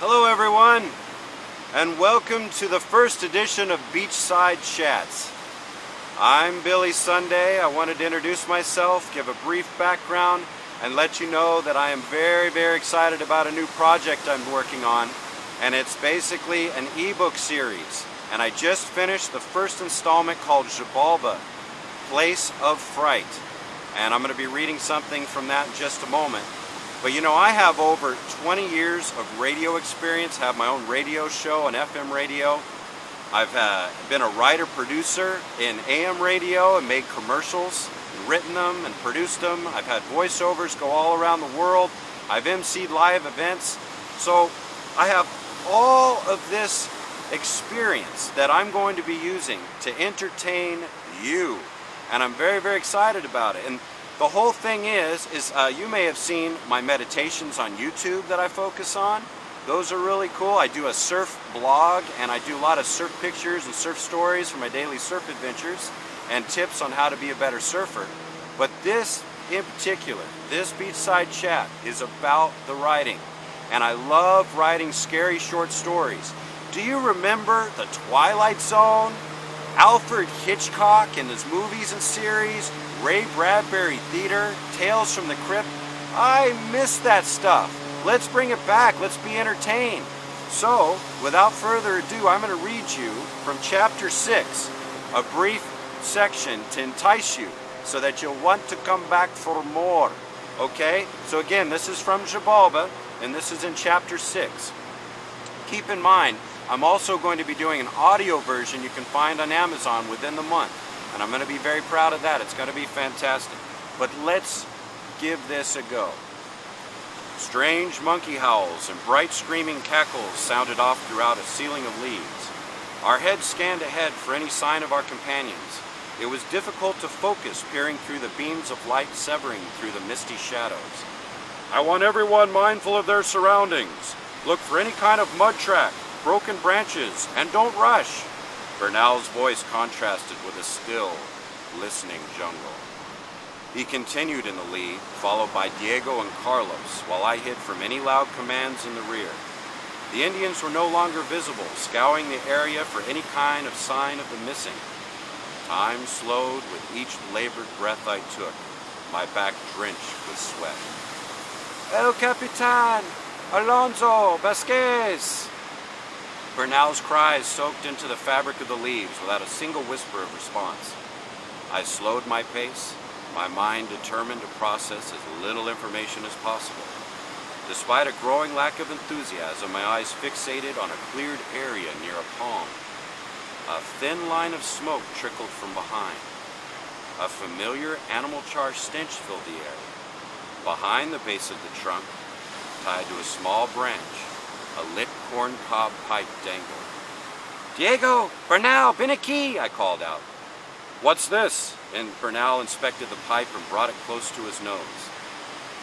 Hello everyone, and welcome to the first edition of Beachside Chats. I'm Billie Sundae. I wanted to introduce myself, give a brief background, and let you know that I am very excited about a new project I'm working on, and it's basically an ebook series. And I just finished the first installment called Xibalba, Place of Fright. And I'm going to be reading something from that in just a moment. But you know, I have over 20 years of radio experience, have my own radio show on FM radio. I've been a writer-producer in AM radio and made commercials, and written them and produced them. I've had voiceovers go all around the world. I've emceed live events. So I have all of this experience that I'm going to be using to entertain you. And I'm very excited about it. And the whole thing is you may have seen my meditations on YouTube that I focus on. Those are really cool. I do a surf blog, and I do a lot of surf pictures and surf stories for my daily surf adventures and tips on how to be a better surfer. But this in particular, this Beachside Chat, is about the writing. And I love writing scary short stories. Do you remember The Twilight Zone? Alfred Hitchcock and his movies and series, Ray Bradbury Theater, Tales from the Crypt. I miss that stuff. Let's bring it back. Let's be entertained. So, without further ado, I'm going to read you from chapter 6, a brief section to entice you so that you'll want to come back for more. Okay? So again, this is from Xibalba, and this is in chapter 6. Keep in mind, I'm also going to be doing an audio version you can find on Amazon within the month. And I'm going to be very proud of that. It's going to be fantastic. But let's give this a go. Strange monkey howls and bright screaming cackles sounded off throughout a ceiling of leaves. Our heads scanned ahead for any sign of our companions. It was difficult to focus peering through the beams of light severing through the misty shadows. I want everyone mindful of their surroundings. Look for any kind of mud track, broken branches, and don't rush. Bernal's voice contrasted with a still, listening jungle. He continued in the lead, followed by Diego and Carlos, while I hid from any loud commands in the rear. The Indians were no longer visible, scouring the area for any kind of sign of the missing. Time slowed with each labored breath I took, my back drenched with sweat. El Capitan! Alonso! Vasquez! Bernal's cries soaked into the fabric of the leaves without a single whisper of response. I slowed my pace, my mind determined to process as little information as possible. Despite a growing lack of enthusiasm, my eyes fixated on a cleared area near a palm. A thin line of smoke trickled from behind. A familiar animal charred stench filled the air. Behind the base of the trunk, tied to a small branch, a lit corncob pipe dangled. Diego! Bernal! Binicky! I called out. What's this? And Bernal inspected the pipe and brought it close to his nose.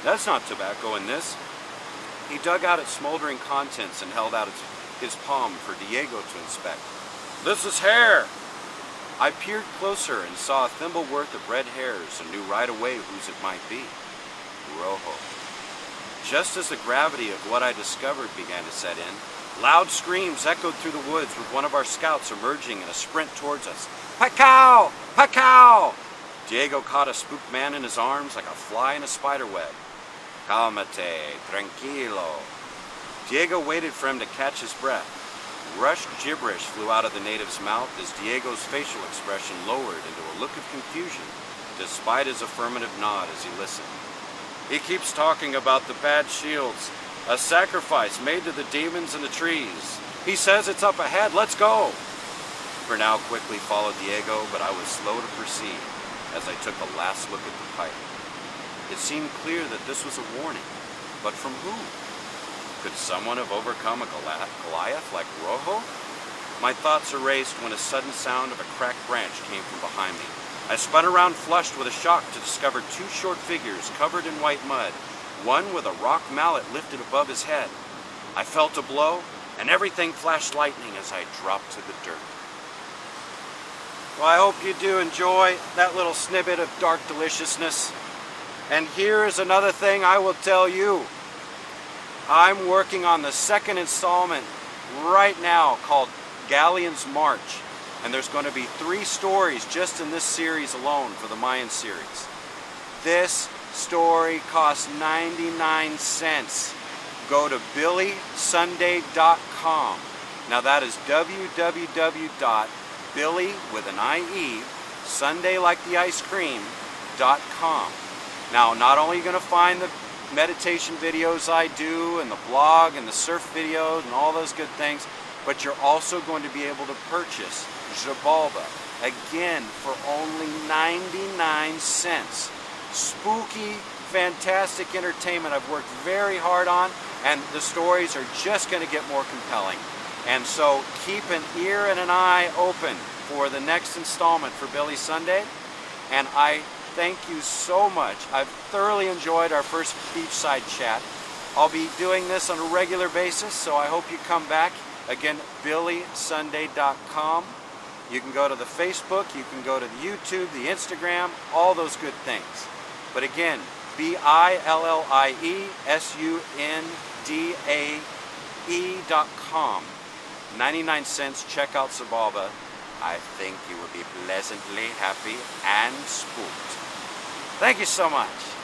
That's not tobacco in this. He dug out its smoldering contents and held out his palm for Diego to inspect. This is hair! I peered closer and saw a thimble worth of red hairs and knew right away whose it might be. Rojo. Just as the gravity of what I discovered began to set in, loud screams echoed through the woods with one of our scouts emerging in a sprint towards us. Pacao! Pacao! Diego caught a spooked man in his arms like a fly in a spider web. Calmate, tranquilo. Diego waited for him to catch his breath. Rushed gibberish flew out of the native's mouth as Diego's facial expression lowered into a look of confusion, despite his affirmative nod as he listened. He keeps talking about the bad shields, a sacrifice made to the demons in the trees. He says it's up ahead. Let's go. Bernal quickly followed Diego, but I was slow to proceed as I took a last look at the pipe. It seemed clear that this was a warning, but from who? Could someone have overcome a Goliath like Rojo? My thoughts erased when a sudden sound of a cracked branch came from behind me. I spun around flushed with a shock to discover two short figures covered in white mud, one with a rock mallet lifted above his head. I felt a blow, and everything flashed lightning as I dropped to the dirt. Well, I hope you do enjoy that little snippet of dark deliciousness. And here is another thing I will tell you. I'm working on the second installment right now called Galleon's March. And there's going to be 3 stories just in this series alone for the Mayan series. This story costs 99 cents. Go to BillieSundae.com. Now that is www.billie with an I-E, Sundae like the ice cream.com. Now not only are you going to find the meditation videos I do and the blog and the surf videos and all those good things, but you're also going to be able to purchase Xibalba, again for only 99 cents. Spooky, fantastic entertainment I've worked very hard on, and the stories are just going to get more compelling. And so keep an ear and an eye open for the next installment for Billie Sundae. And I thank you so much. I've thoroughly enjoyed our first Beachside Chat. I'll be doing this on a regular basis, so I hope you come back. Again, BillieSundae.com. You can go to the Facebook, you can go to the YouTube, the Instagram, all those good things. But again, BillieSundae.com. 99 cents, check out Xibalba. I think you will be pleasantly happy and spooked. Thank you so much.